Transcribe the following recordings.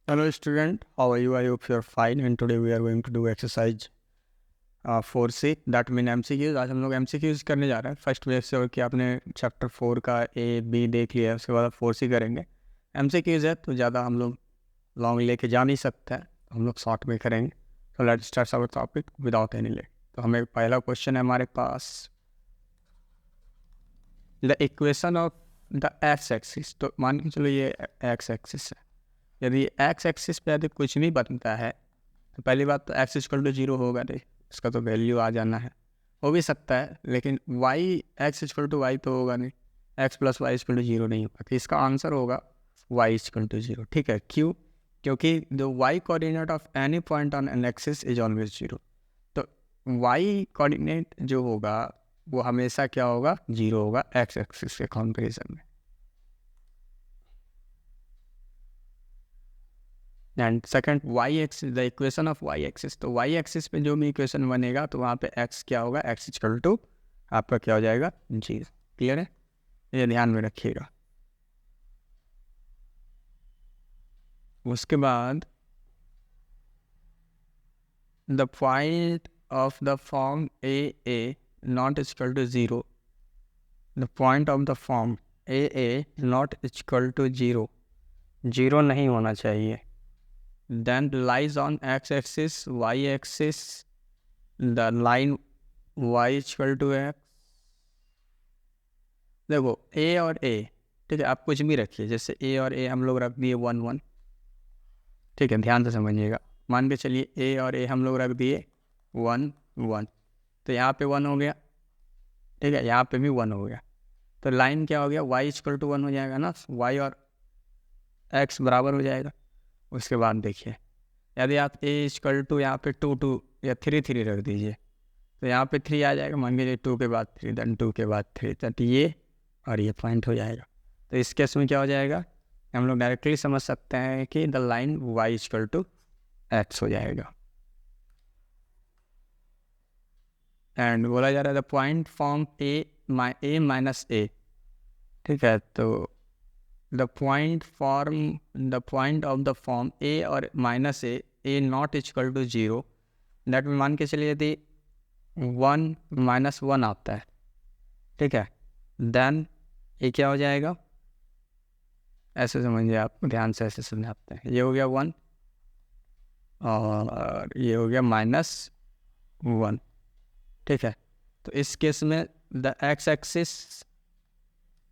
Hello student, how are you? I hope you are fine and today we are going to do exercise 4C that mean MCQs। आज हम लोग MCQs करने जा रहे हैं। First wave से कि आपने चैप्टर 4 का A, B देख लिया है, उसके बाद 4C करेंगे। MCQs है तो ज़्यादा हम लोग लॉन्ग लेके जा नहीं सकते हैं, हम लोग शॉर्ट में करेंगे। तो let's start our topic without any late. तो हमें पहला क्वेश्चन है हमारे पास, the equation of the x axis. तो मान के चलो ये एक्स एक्सिस है। यदि एक्स एक्सिस पे यदि कुछ नहीं बनता है तो पहली बात तो एक्स इक्वल टू जीरो होगा नहीं, इसका तो वैल्यू आ जाना है। हो भी सकता है लेकिन y x equal to y तो होगा नहीं, x plus y equal to zero नहीं होगा। तो इसका आंसर होगा वाई इक्वल टू जीरो। ठीक है, क्यों? क्योंकि the y coordinate of any point on an axis is always zero. तो वाई कोऑर्डिनेट जो होगा वो हमेशा क्या होगा? जीरो होगा एक्स एक्सिस के कंपेरिजन में। And second y axis, the equation of y axis. तो वाई एक्सिस पे जो भी इक्वेशन बनेगा तो वहाँ पे एक्स क्या होगा? एक्स इक्वल टू आपका क्या हो जाएगा? जी। क्लियर है, ये ध्यान में रखिएगा। उसके बाद the point of the form a not equal to zero, the point of the form a not equal to zero, zero नहीं होना चाहिए। then lies on x axis, y axis, the line y equal to x। देखो a और a, ठीक है, आप कुछ भी रखिए, जैसे a और a हम लोग रख दिए 1 1। ठीक है, ध्यान से समझिएगा। मान के चलिए a और a हम लोग रख दिए 1 1, तो यहाँ पे 1 हो गया, ठीक है, यहाँ पे भी 1 हो गया। तो लाइन क्या हो गया? y इक्वल टू 1 हो जाएगा ना, y और x बराबर हो जाएगा। उसके बाद देखिए, यदि आप a इक्वल टू यहाँ पे 2 2 या 3 3 रख दीजिए तो यहाँ पे 3 आ जाएगा। मान लीजिए 2 के बाद 3, देन 2 के बाद 3, तो ये और ये पॉइंट हो जाएगा। तो इस केस में क्या हो जाएगा? हम लोग डायरेक्टली समझ सकते हैं कि the line y equal to x हो जाएगा। एंड बोला जा रहा है the point form a minus a. ठीक है, तो the point of the form a और minus a not equal to zero, that में मान के चलिए यदि 1 -1 आता है, ठीक है, देन ये क्या हो जाएगा? ऐसे समझिए आप, ध्यान से ऐसे समझाते हैं। ये हो गया 1 और ये हो गया -1। ठीक है, तो इस केस में the x axis,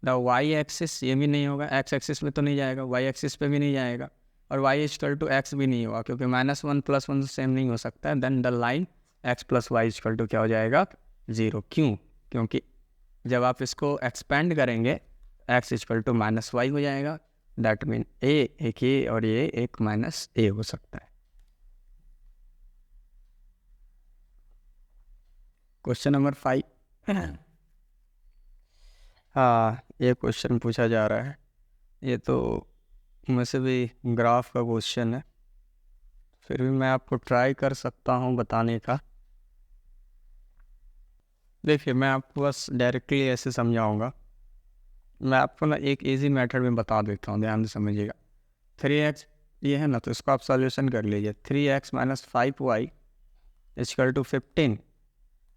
the y axis ये भी नहीं होगा, एक्स एक्सिस में तो नहीं जाएगा, वाई एक्सिस पे भी नहीं जाएगा, और वाई इक्वल टू एक्स भी नहीं होगा क्योंकि -1 + 1 सेम नहीं हो सकता है। Then the line x plus y equal to क्या हो जाएगा? जीरो। क्यों? क्योंकि जब आप इसको एक्सपेंड करेंगे एक्स इक्वल टू -y हो जाएगा। दैट मीन एक ए और ये एक -a हो सकता है। Question number 5। हाँ, ये क्वेश्चन पूछा जा रहा है, ये तो मुझसे भी ग्राफ का क्वेश्चन है, फिर भी मैं आपको ट्राई कर सकता हूँ बताने का। देखिए, मैं आपको बस डायरेक्टली ऐसे समझाऊंगा। मैं आपको ना एक इजी मेथड में बता देता हूँ, ध्यान से समझिएगा। 3x ये है ना, तो इसको आप सॉल्यूशन कर लीजिए। 3x - 5y equal to 15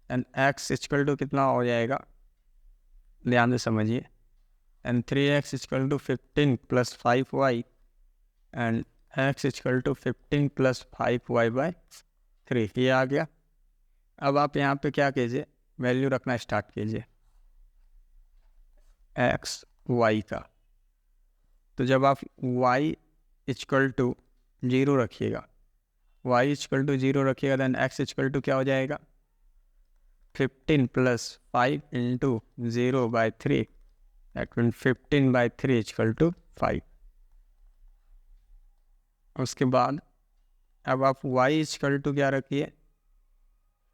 and x equal to कितना हो जाएगा? ध्यान से समझिए। And 3x equal to 15 + 5y and x equal to 15 + 5y/3, ये आ गया। अब आप यहाँ पे क्या कीजिए? वैल्यू रखना स्टार्ट कीजिए x y का। तो जब आप y इक्वल टू 0 रखिएगा, y इक्वल टू 0 रखिएगा, देन x इक्वल टू क्या हो जाएगा? 15 + 5 × 0/3, दैट मीन 15/3 इक्वल टू 5। उसके बाद अब आप y इक्वल टू क्या रखिए?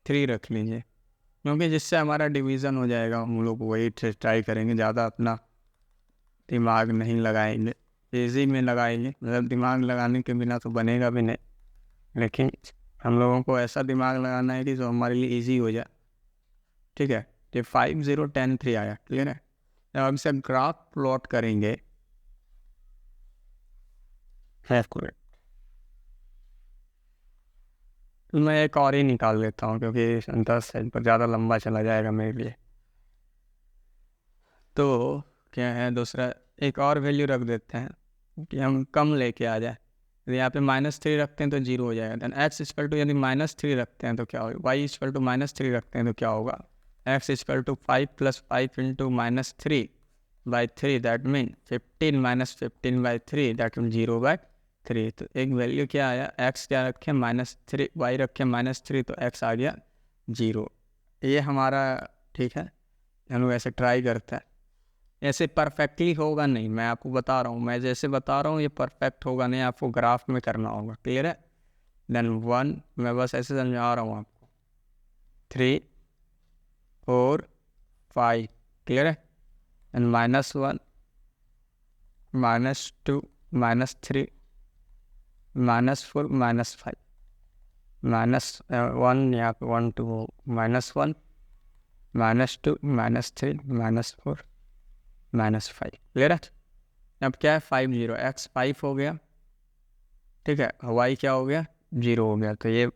3 रख लीजिए, क्योंकि जिससे हमारा डिवीज़न हो जाएगा। हम लोग वही ट्राई करेंगे, ज़्यादा अपना दिमाग नहीं लगाएंगे, इजी में लगाएंगे। मतलब दिमाग लगाने के बिना तो बनेगा भी नहीं, लेकिन हम लोगों को ऐसा दिमाग लगाना है कि जो हमारे लिए इजी हो जाए। ठीक है, ये 5 0 10 3 आया। क्लियर है? जब हम इसे ग्राफ प्लॉट करेंगे, मैं एक और ही निकाल लेता हूँ क्योंकि 10 पर ज़्यादा लंबा चला जाएगा मेरे लिए। तो क्या है दूसरा, एक और वैल्यू रख देते हैं कि हम कम लेके आ जाए। यदि यहाँ पे -3 रखते हैं तो 0 हो जाएगा। देन x इक्वल टू यदि -3 रखते हैं तो क्या होगा, y इक्वल टू -3 रखते हैं तो क्या होगा, x equal to 5 + 5 into -3/3 that mean 15 - 15/3 that mean 0/3। तो एक वैल्यू क्या आया, x क्या रखे -3, y रखे -3 तो x आ गया 0। ये हमारा ठीक है, हम लोग ऐसे ट्राई करते हैं। ऐसे परफेक्टली होगा नहीं, मैं आपको बता रहा हूँ, मैं जैसे बता रहा हूँ ये परफेक्ट होगा नहीं, आपको ग्राफ में करना होगा। क्लियर है? देन 1 मैं बस ऐसे समझा रहा हूँ आपको, 3 4 5 क्लियर है, एंड -1 -2 -3 -4 -5 -1 यहाँ पे 1 2 -1 -2 -3 -4 -5 क्लियर है। अब क्या है 5 0, x 5 हो गया, ठीक है, y क्या हो गया 0 हो गया। तो ये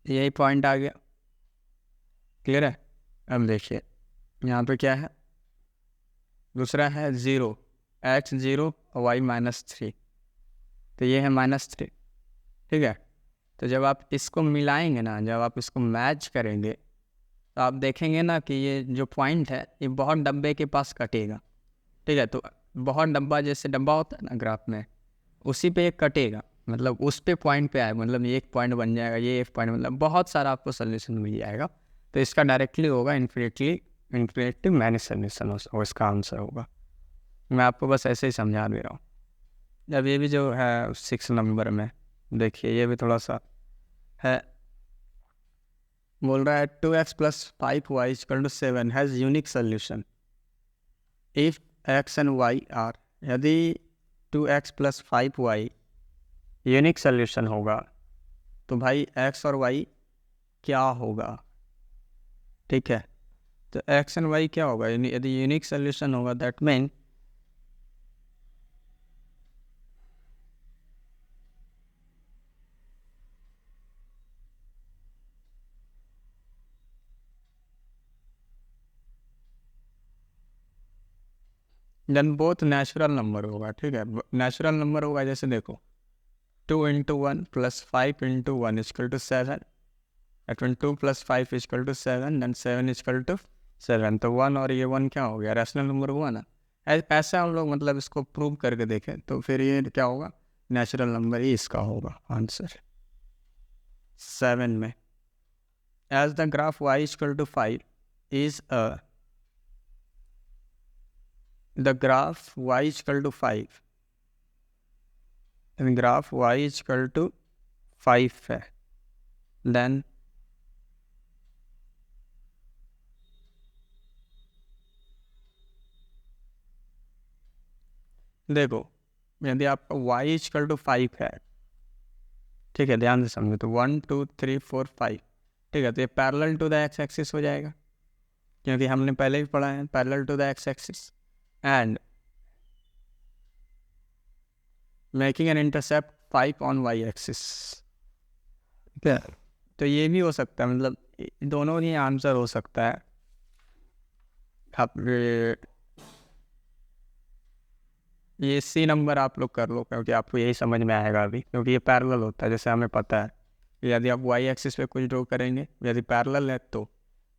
यही पॉइंट आ गया। क्लियर है? अब देखिए यहाँ पे क्या है, दूसरा है 0, x 0 और y -3, तो ये है -3। ठीक है, तो जब आप इसको मिलाएंगे ना, जब आप इसको मैच करेंगे तो आप देखेंगे ना कि ये जो पॉइंट है ये बहुत डब्बे के पास कटेगा। ठीक है, तो बहुत डब्बा, जैसे डब्बा होता है ना ग्राफ में, उसी पे एक कटेगा, मतलब उस पे पॉइंट पे आए, मतलब ये एक पॉइंट बन जाएगा, ये एक पॉइंट, मतलब बहुत सारा आपको सोल्यूशन मिल जाएगा। तो इसका डायरेक्टली होगा इन्फिनिटी माइनस सोल्यूशन, और इसका आंसर होगा। मैं आपको बस ऐसे ही समझा दे रहा हूँ। अब ये भी जो है 6 नंबर में देखिए, ये भी थोड़ा सा है, बोल रहा है 2x + 5y = 7 has unique solution if x and y are. यदि 2x + 5y यूनिक सोल्यूशन होगा तो भाई x और y क्या होगा। ठीक है, तो x एंड y क्या होगा, यदि यूनिक सोल्यूशन होगा that mean then both natural number होगा। ठीक है, नेचुरल नंबर होगा, जैसे देखो 2 × 1 + 5 × 1 = 7, 2 + 5 = 7, देन 7 = 7। तो 1 और ये 1 क्या हो गया, रैशनल नंबर हुआ ना। ऐसे हम लोग मतलब इसको प्रूव करके देखें तो फिर ये क्या होगा, नेचुरल नंबर ही इसका होगा आंसर 7 में। As the graph y = 5 is the graph y = 5, and graph y = 5 है, then देखो यदि आपका y = 5 है, ठीक है, ध्यान से समझो, तो 1 2 3 4 5, ठीक है, तो ये parallel to the x axis हो जाएगा, क्योंकि हमने पहले भी पढ़ा है parallel to the x axis, and making an intercept 5 on y axis. ठीक है, तो ये भी हो सकता है, मतलब दोनों ही आंसर हो सकता है। आप ये सी नंबर आप लोग कर लो, क्योंकि आपको यही समझ में आएगा अभी, क्योंकि ये पैरेलल होता है, जैसे हमें पता है। यदि आप y एक्सिस पे कुछ ड्रॉ करेंगे, यदि पैरेलल है तो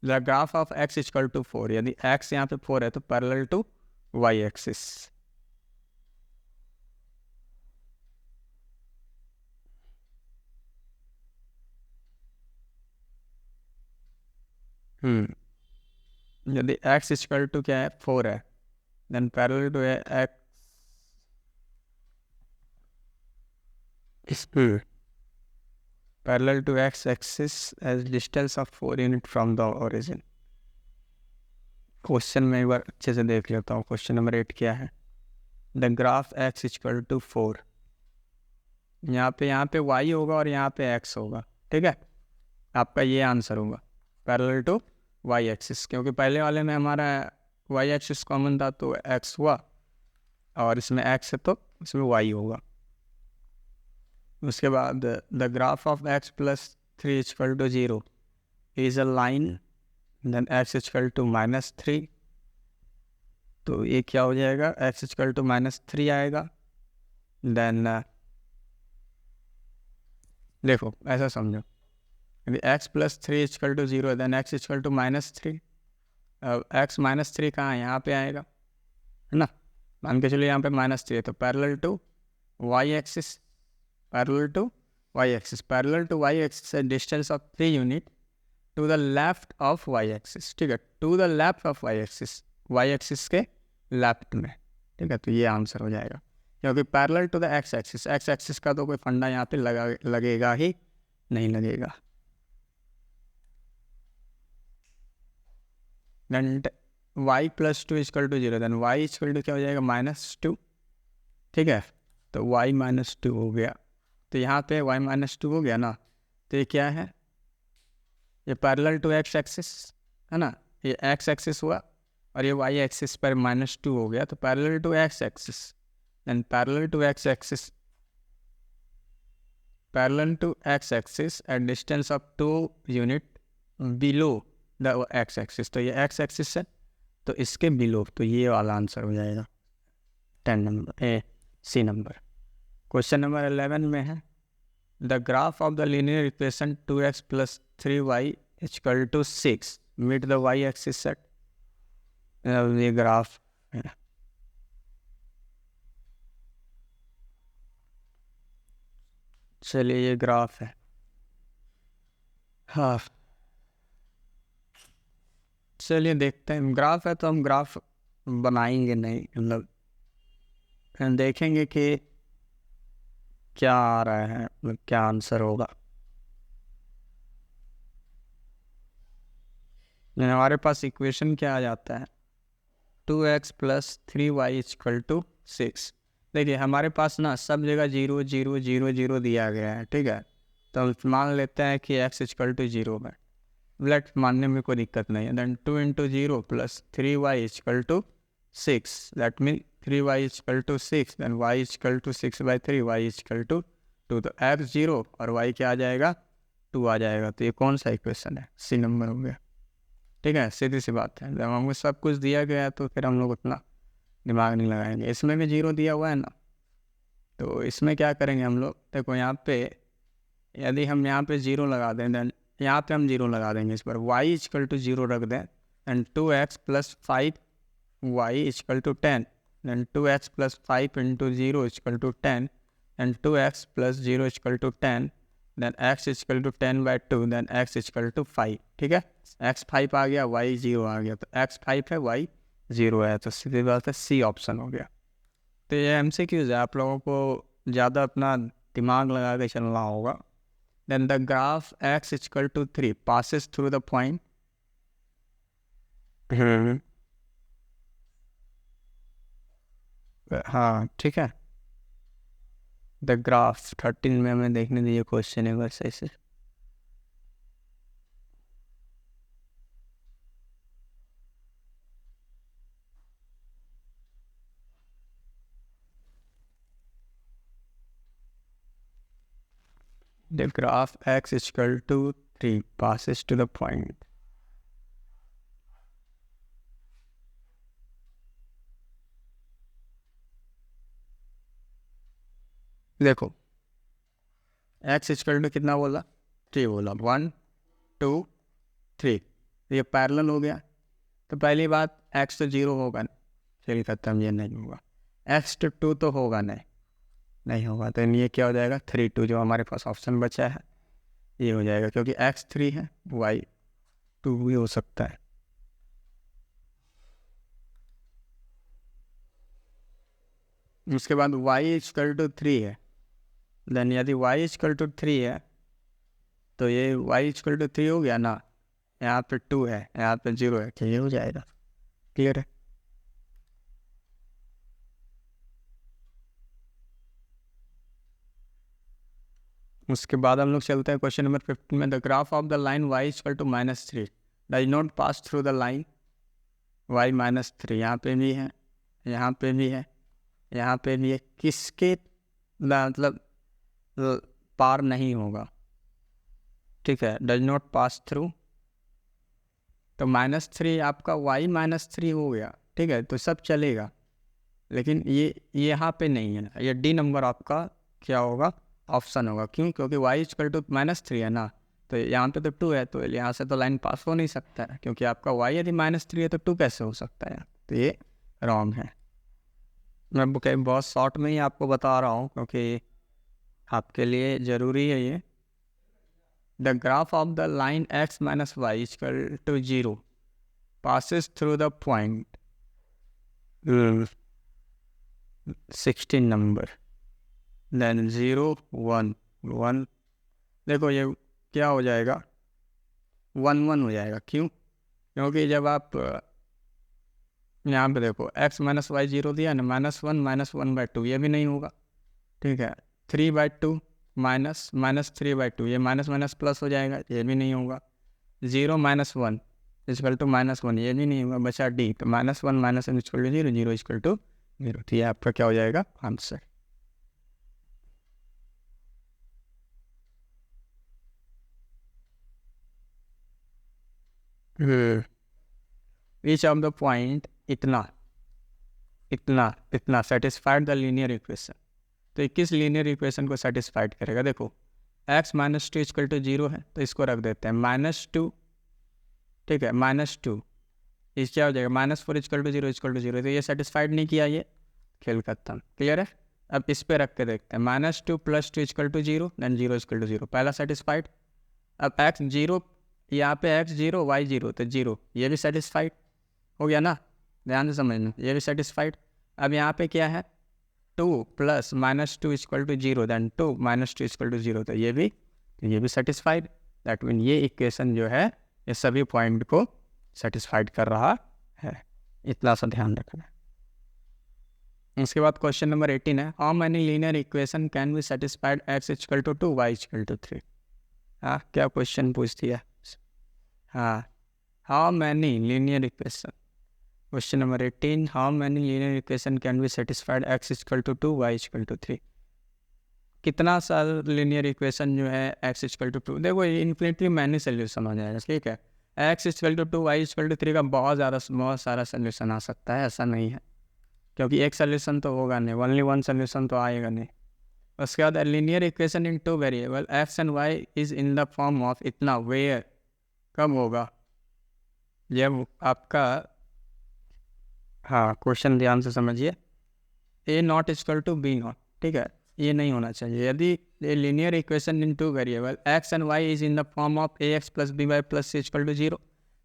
द ग्राफ ऑफ x = 4, यदि x यहाँ पे 4 है तो पैरेलल टू y एक्सिस। यदि x = क्या है 4 है, then parallel to x parallel to x axis as distance of 4 unit from the origin। Question में एक बार अच्छे से देख लेता हूँ। क्वेश्चन नंबर 8 क्या है, द ग्राफ x = 4, यहाँ पे y होगा और यहाँ पे x होगा। ठीक है, आपका ये आंसर होगा पैरेलल टू y एक्सिस, क्योंकि पहले वाले में हमारा y एक्सिस कॉमन था तो x हुआ, और इसमें x है तो इसमें y होगा। उसके बाद the graph of x plus 3 equal to 0 is a line, then x equal to -3, तो ये क्या हो जाएगा, एक्स इक्वल टू -3 आएगा। देन देखो ऐसा समझो, यदि x plus 3 equal to 0 then x equal to -3, x -3 कहाँ है, यहाँ पे आएगा, है ना। मान के चलो यहाँ पे -3 है, तो parallel to y axis, parallel to y axis, parallel to y axis है distance of 3 unit to the left of y axis, ठीक है, to the left of y axis के लेफ्ट में, ठीक है। तो ये आंसर हो जाएगा, क्योंकि parallel to the x axis का तो कोई फंडा यहाँ पे लगेगा ही नहीं लगेगा। Then y plus 2 equal to 0, then y equal to क्या हो जाएगा, -2, ठीक है। तो y -2 हो गया, तो यहाँ पे y -2 हो गया ना, तो ये क्या है, ये पैरेलल टू एक्स एक्सिस है ना, ये एक्स एक्सिस हुआ और ये y एक्सिस पर -2 हो गया, तो parallel to x axis, then parallel to x axis, parallel to x axis at distance of 2 unit below the x axis, तो ये एक्स एक्सिस है तो इसके बिलो, तो ये वाला आंसर हो जाएगा 10 number c number. Question number 11 में है the graph of the linear equation 2x plus 3y equal to 6 meet the y axis set, ये ग्राफ है। चलिए ये ग्राफ है, हाँ चलिए देखते हैं, ग्राफ है तो हम ग्राफ बनाएंगे नहीं, मतलब देखेंगे कि क्या आ रहा है, मतलब क्या आंसर होगा। हमारे पास इक्वेशन क्या आ जाता है, 2x plus 3y equal to 6। देखिए हमारे पास ना सब जगह 0 0 0 0 दिया गया है, ठीक है, तो हम मान लेते हैं कि x इक्वल टू 0 में, लेट मानने में कोई दिक्कत नहीं है। Then 2 into 0 plus 3y equal to 6, that mean 3y equal to 6, then y equal to 6/3, y equal to 2, तो x 0 और y क्या आ जाएगा, 2 आ जाएगा। तो ये कौन सा इक्वेशन है, सी नंबर हो गया, ठीक है, सीधी सी बात है। जब हमको सब कुछ दिया गया है तो फिर हम लोग उतना दिमाग नहीं लगाएंगे। इसमें भी 0 दिया हुआ है ना, तो इसमें क्या करेंगे हम लोग, देखो यहाँ पे यदि हम यहाँ पे 0 लगा दें, देन यहाँ पे हम 0 लगा देंगे, इस पर y इक्वल टू 0 रख दें, and 2x plus 5y equal to 10, then 2x plus 5 into 0 equal to 10, and 2x plus 0 equal to 10, then x equal to 10/2, then x equal to 5, ठीक है। x 5 आ गया, y 0 आ गया, तो x 5 है, y 0 है, तो सीधी बात है सी ऑप्शन हो गया। तो ये MCQs है, आप लोगों को ज़्यादा अपना दिमाग लगा के चलना होगा। Then the graph x equal to 3 passes through the point. हाँ ठीक है, द ग्राफ 13 में हमें देखने दीजिए, क्वेश्चन है बस ऐसे। The graph x is equal to 3 passes to the point. देखो x इक्वल टू कितना बोला, 3 बोला, 1 2 3, ये पैरेलल हो गया। तो पहली बात x तो 0 होगा नहीं, चलिए खत्म, ये नहीं होगा। x तो 2 तो होगा नहीं होगा, तो ये क्या हो जाएगा, 3 2, जो हमारे पास ऑप्शन बचा है ये हो जाएगा, क्योंकि x 3 है, y 2 भी हो सकता है। उसके बाद y इक्वल टू 3 है, देन यदि y इक्वल टू 3 है तो ये y इक्वल टू 3 हो गया ना, यहाँ पे 2 है, यहाँ पे 0 है, तो ये हो जाएगा, क्लियर है। उसके बाद हम लोग चलते हैं क्वेश्चन नंबर 15 में, the graph of the line y equal to -3 does not pass through the line y -3, यहाँ पे भी है, यहाँ पे भी है, यहाँ पे भी है, किसके मतलब पार नहीं होगा, ठीक है, डज नॉट पास थ्रू। तो -3 आपका y -3 हो गया, ठीक है, तो सब चलेगा, लेकिन ये यहाँ पे नहीं है, ये डी नंबर आपका क्या होगा, ऑप्शन होगा। क्यों? क्योंकि y = -3 है ना, तो यहाँ पे तो 2 है, तो यहाँ से तो लाइन पास हो नहीं सकता है, क्योंकि आपका y यदि -3 है तो 2 कैसे हो सकता है, तो ये रॉन्ग है। मैं बहुत शॉर्ट में ही आपको बता रहा हूँ, क्योंकि आपके लिए ज़रूरी है ये। The graph of the line x - y = 0 passes through the point 16 number, then 0 1 1। देखो ये क्या हो जाएगा, 1 1 हो जाएगा। क्यों? क्योंकि जब आप यहाँ पे देखो x - y 0 दिया ना, -1 - 1/2 ये भी नहीं होगा, ठीक है, 3/2 -3/2 ये माइनस प्लस हो जाएगा, ये भी नहीं होगा। 0 - 1 = -1 ये भी नहीं होगा, बचा डी, तो -1 - 1 = 0 0 = 0, तो ये आपका क्या हो जाएगा, answer. Each of the point इतना इतना इतना सेटिस्फाइड द लीनियर इक्वेशन। तो किस लीनियर इक्वेशन को सेटिस्फाइड करेगा? देखो x - 2 = 0 है, तो इसको रख देते हैं -2, ठीक है, -2 इस क्या हो जाएगा, -4 = 0 = 0, तो ये सेटिस्फाइड नहीं किया, ये खेल खत्म। क्लियर है? अब इस पे रख के देखते हैं, -2 + 2 = 0, देन 0 = 0, पहला सेटिस्फाइड। अब x 0, यहाँ पे x 0 y 0, तो 0 ये भी सेटिस्फाइड हो गया ना, ध्यान से समझना, ये भी सेटिस्फाइड। अब यहाँ पे क्या है, 2 + -2 = 0, देन 2 - 2 = 0, तो ये भी सेटिस्फाइड। दैट मीन ये इक्वेशन जो है ये सभी पॉइंट को सेटिस्फाइड कर रहा है, इतना सा ध्यान रखना है। उसके बाद क्वेश्चन नंबर 18 है, how many linear equation can be satisfied x = 2 y = 3। हाँ, क्या क्वेश्चन पूछती है? हाँ, how many linear equation, question number 18, how many linear equation can be satisfied x = 2 y = 3। कितना सा लीनियर इक्वेशन जो है x = 2, देखो ये इन्फिनिटली मैनी सोल्यूशन हो जाएगा, ठीक है, x = 2 y = 3 का बहुत सारा सोल्यूशन आ सकता है, ऐसा नहीं है, क्योंकि एक सोल्यूशन तो होगा नहीं, ओनली वन सोल्यूशन तो आएगा नहीं। उसके बाद linear equation in 2 variable x and y is in the form of इतना, वेयर, कब होगा, जब आपका, हाँ क्वेश्चन ध्यान से समझिए, a0 = b0, ठीक है, ये नहीं होना चाहिए। यदि linear equation in 2 variable x and y is in the form of ax + by + c = 0,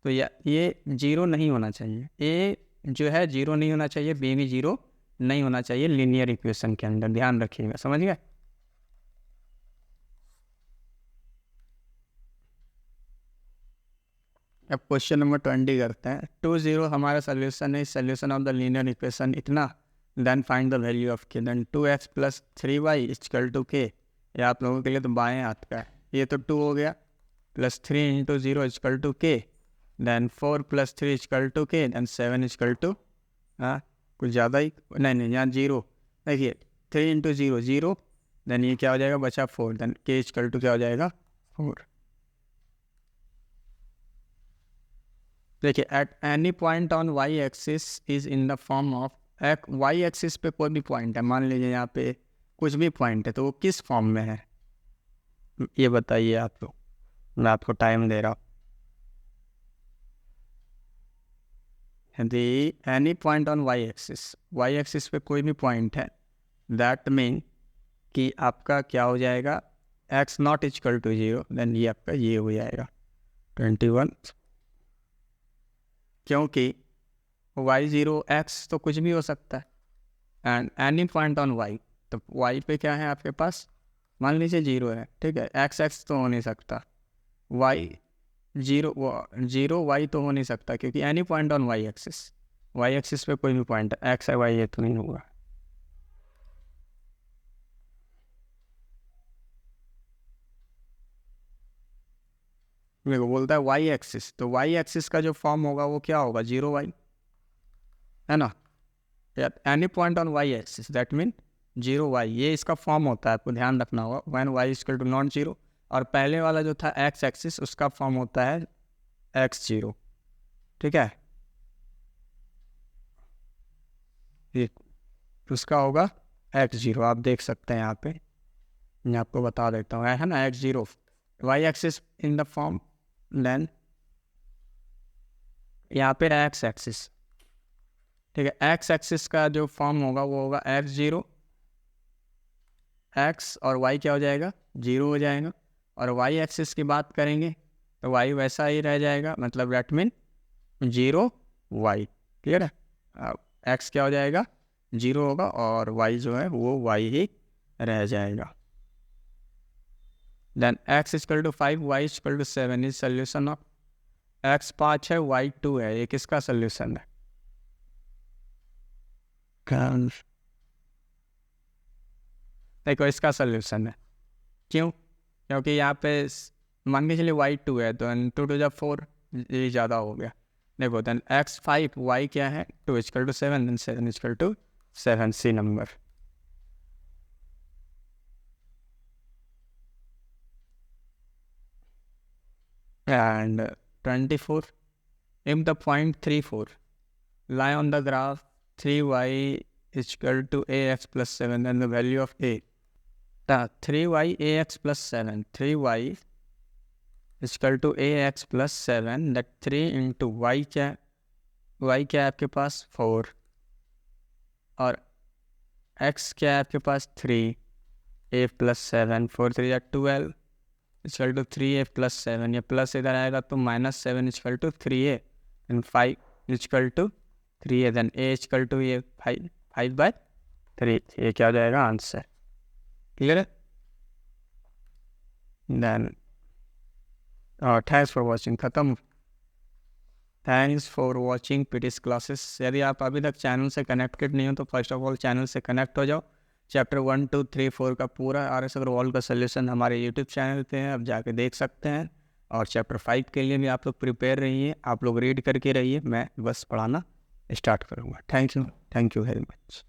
तो ये 0 नहीं होना चाहिए, a जो है 0 नहीं होना चाहिए, b भी 0 नहीं होना चाहिए लीनियर इक्वेशन के अंदर, ध्यान रखिएगा, समझ गए। अब क्वेश्चन नंबर 20 करते हैं। 2 0 हमारा सोल्यूशन है, solution of the linear equation इतना, then find the value of k, then 2x + 3y = k। ये आप लोगों के लिए तो बाएं हाथ का है, ये तो 2 हो गया, +3 × 0 = k, देन 4 + 3 = k, देन 7 = हाँ कुछ ज़्यादा ही, नहीं यहाँ 0, देखिए 3 × 0 0, देन ये क्या हो जाएगा, बचा 4, देन k = क्या हो जाएगा, 4। देखिए at any point on y axis is in the form of, y axis पे कोई भी पॉइंट है, मान लीजिए यहाँ पे कुछ भी पॉइंट है, तो वो किस फॉर्म में है, ये बताइए आप लोग, मैं आपको टाइम दे रहा हूँ। यदि any point on y axis पे कोई भी पॉइंट है, दैट मीन कि आपका क्या हो जाएगा, x0 = 0, देन ये आपका ये हो जाएगा 21, क्योंकि y0 x तो कुछ भी हो सकता है, and any point on y, तो y पे क्या है आपके पास, मान लीजिए 0 है, ठीक है, x तो हो नहीं सकता, y 0 y तो हो नहीं सकता, क्योंकि any point on y axis पे कोई भी पॉइंट है, x है y ये तो नहीं होगा। मेरे को बोलता है y एक्सिस, तो y एक्सिस का जो फॉर्म होगा वो क्या होगा, 0y, है ना, any point on y axis, that mean zero y, ये इसका फॉर्म होता है, आपको ध्यान रखना होगा, when y equal to not zero. और पहले वाला जो था एक्स एक्सिस, उसका फॉर्म होता है एक्स जीरो, ठीक है, ये उसका होगा एक्स जीरो। आप देख सकते हैं यहाँ पे, मैं आपको बता देता हूँ, है ना x zero, y axis in the form, then यहाँ पे एक्स एक्सिस, ठीक है, एक्स एक्सिस का जो फॉर्म होगा वो होगा एक्स जीरो, एक्स और वाई क्या हो जाएगा, जीरो हो जाएगा। और वाई एक्सिस की बात करेंगे तो वाई वैसा ही रह जाएगा, मतलब that mean zero y, clear है। एक्स क्या हो जाएगा, जीरो होगा, और वाई जो है वो वाई ही रह जाएगा। Then x equal to 5, y equal to 7 is solution of, x 5 है, वाई 2 है, ये किसका सोल्यूशन है, देखो इसका सोल्यूशन है। क्यों, क्योंकि यहाँ पे मान के चलिए वाई 2 है, तो 2 टू जब 4, ये ज़्यादा हो गया। देखो देन एक्स 5, वाई क्या है 2 equal to 7, then 7 equal to 7, c number. And 24, if the point 3, 4 lie on the graph 3y is equal to ax plus 7, then the value of a, 3y ax plus 7, 3y is equal to ax plus 7, that 3 into y क्या, y क्या है आपके पास 4, और x क्या है आपके पास 3, a plus 7, 4 3 या 12 equal to 3a plus 7, ये प्लस इधर आएगा तो -7 equal to 3a, and 5 equal to 3a, then a equal to ये 5/3, ये क्या हो जाएगा आंसर, क्लियर है। देन थैंक्स फॉर वॉचिंग, ख़त्म। Thanks for watching PTS classes. यदि आप अभी तक चैनल से कनेक्टेड नहीं हो तो फर्स्ट ऑफ ऑल चैनल से कनेक्ट हो जाओ। चैप्टर 1 2 3 4 का पूरा RS अग्रवाल का सोल्यूशन हमारे यूट्यूब चैनल पे है, आप जाके देख सकते हैं। और चैप्टर 5 के लिए भी आप लोग प्रिपेयर रहिए, आप लोग रीड करके रहिए, मैं बस पढ़ाना स्टार्ट करूँगा। Thank you very much.